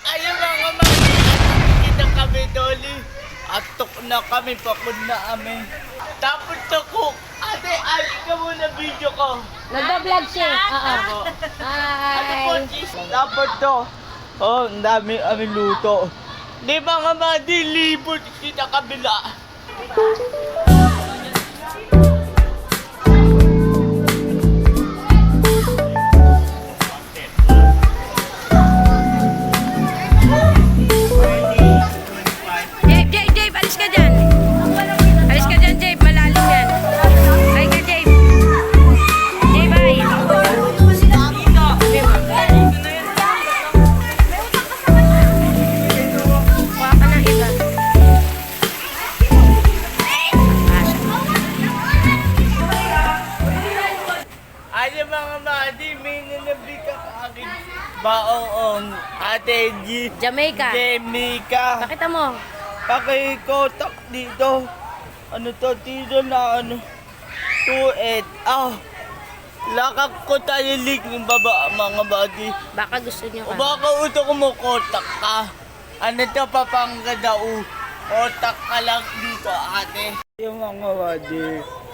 Ayun mga mami, kita kami doli. Atok na kami, pakod na kami. Tapos ako, ate, ay, ikaw muna video ko. Nagbablog siya. Oo. Ano po, Hi. cheese? Dapat to. Oh, ang dami kami luto. Di mga madi, libot kita kabila. Jabe, alis ka dyan. Alis ka dyan, Jabe. Malalim yan. Ay ka, Jabe. Jabe, ay. Kuha ka ng iba. Ayun mga madi, may nanabi ka aking baong ate G. Jamaica. Jamaica. Pakita mo. Pakikotak dito. Ano to dito na ano? 2-8. Lakak ko tayo lig ng baba mga body. Baka gusto niyo O ka. baka uto ko mo kotak ka. Ano to papanggada o? Kotak ka lang dito ate. Yung mga body,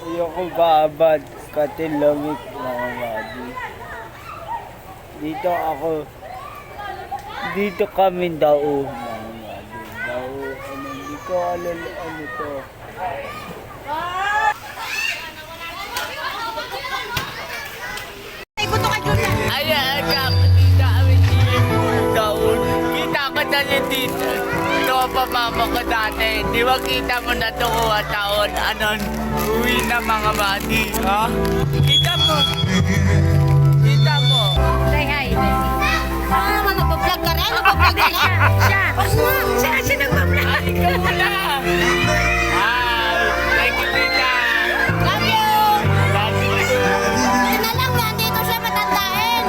ayoko babad katilangit mga body. Dito ako. Dito kami daw mga body. Daw ano, hindi ko alam ano to. Ayan, kita kami daon. Kita ko dali dito. Ito ang pamama ko dati. Di ba kita mo na ito kuha taon? Anon, uwi na mga bati. Ha? Kita mo. Kita mo. Say hi. Ano naman, magpa-vlog ka rin? Magpa-vlog ka rin? Siya. Siya nagbablog. Ay, ikaw muna. Hi. Thank you, tita. Love you! Love you too. Hindi na lang, nandito siya matandain.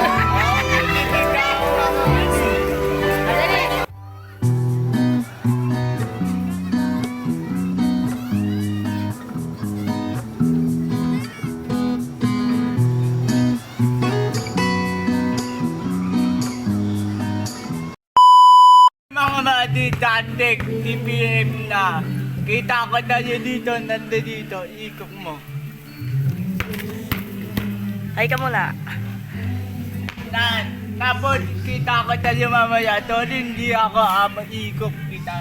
Mga madi, tandig, TPM na. Kita ko tayo dito, nando dito, ikot mo. Ay ka muna. Tapos kita ko tayo mamaya, to hindi ako maikot kita.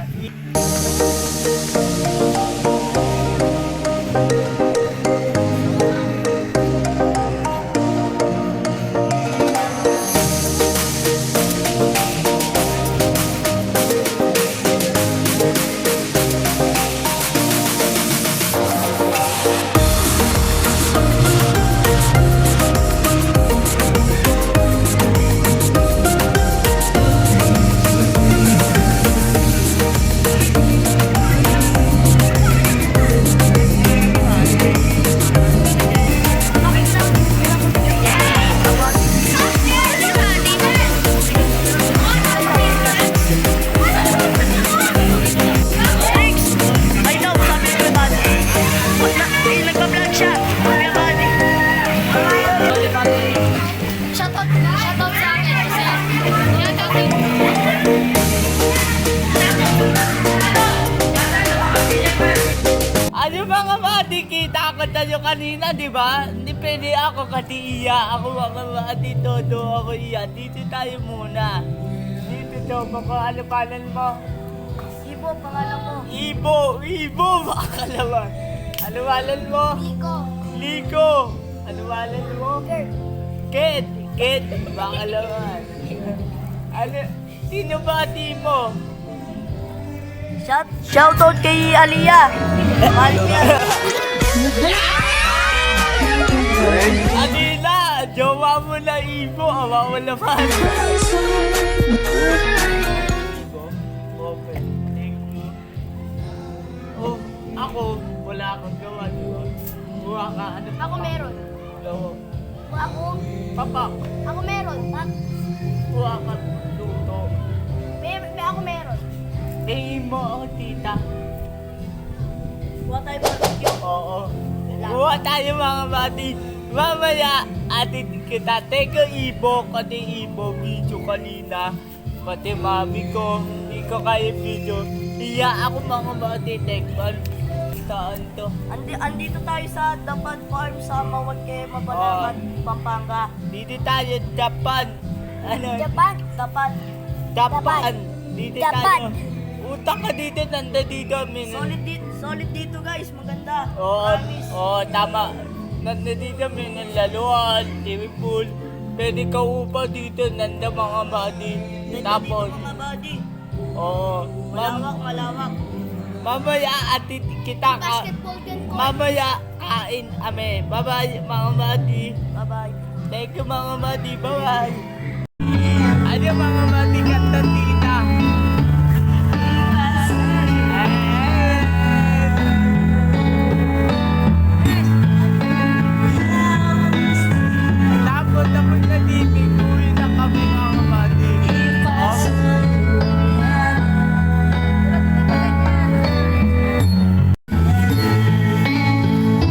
Shoutout sa akin kasi yan natin. Ano mga madi, kita ko tayo kanina, di ba? Hindi pwede ako kasi iya. Ako mga madi, todo ako iya. Dito tayo muna. Dito to, baka ano palan mo? Ibo, pangalan ko. Ibo, makakalaman. Ano palan mo? Nico. Liko. Ano palan mo? Kurt. Ked, makakalaman. Ano, sino ba mo? Shoutout kay Aliyah. Alila, jowa mo na Ibo, awa mo naman. Ibo, okay, thank you. Oh, ako, wala akong gawa, di ba? Buha ka, ano? Ako meron. Gawa. Ako, Papak, ako meron. buha ka, luto. Ako meron. Tingin mo ako, tita. Buha tayo barbecue. Oo. Buha tayo mga bati. Mamaya, atin kita. Teka, Ibo, kasi Ibo, video kanina. Pati mami ko, hindi ko kaya video. Iya ako mga matitekban. Saan to? Andito tayo sa Dapan Farm sa Mawagke, Mabalacan, Pampanga. Dito tayo, Japan. Ano? Dapan. Dapan. Japan. Dito Japan. tayo. Utang ka dito, nanda dito. Solid dito guys, maganda. Oo, Promise. tama. Nanda dito, may nalaluan, TV pool. Pwede ka upa dito, nanda mga madi. Tapos, Dito mga buddy. oo. Malawak. Mamaya atit kita ka. Basketball din ko. Mamaya kain ame. Bye-bye mga madi. Bye-bye. Thank you mga madi. Bye-bye. Ano mga madi kanta tita? Tapos na dito. Uwi na kami mga madi.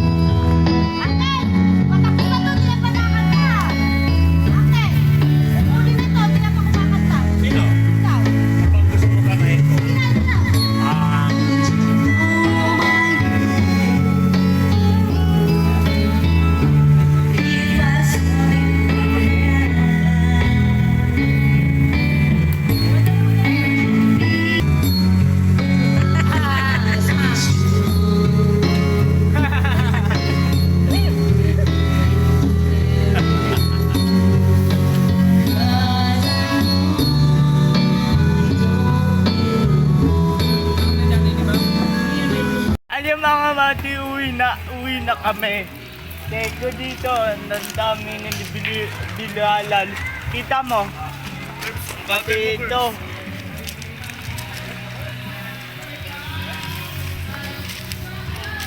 Ate, patakbo ba ito? Pinapanakan ka. Ate, uli na ito. Pinapakasakan ka. Sino? Ikaw. Kapag gusto mo kanahin ko. Ginano na. Ah, Ano mga mati, uwi na kami. Teko dito, ang dami na bilalan. Kita mo? Pati ito.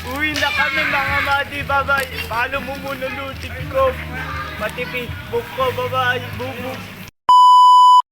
Uwi na kami mga mati, bye-bye. Follow mo muna lutik ko. Pati Facebook ko, bye-bye. Bubuk.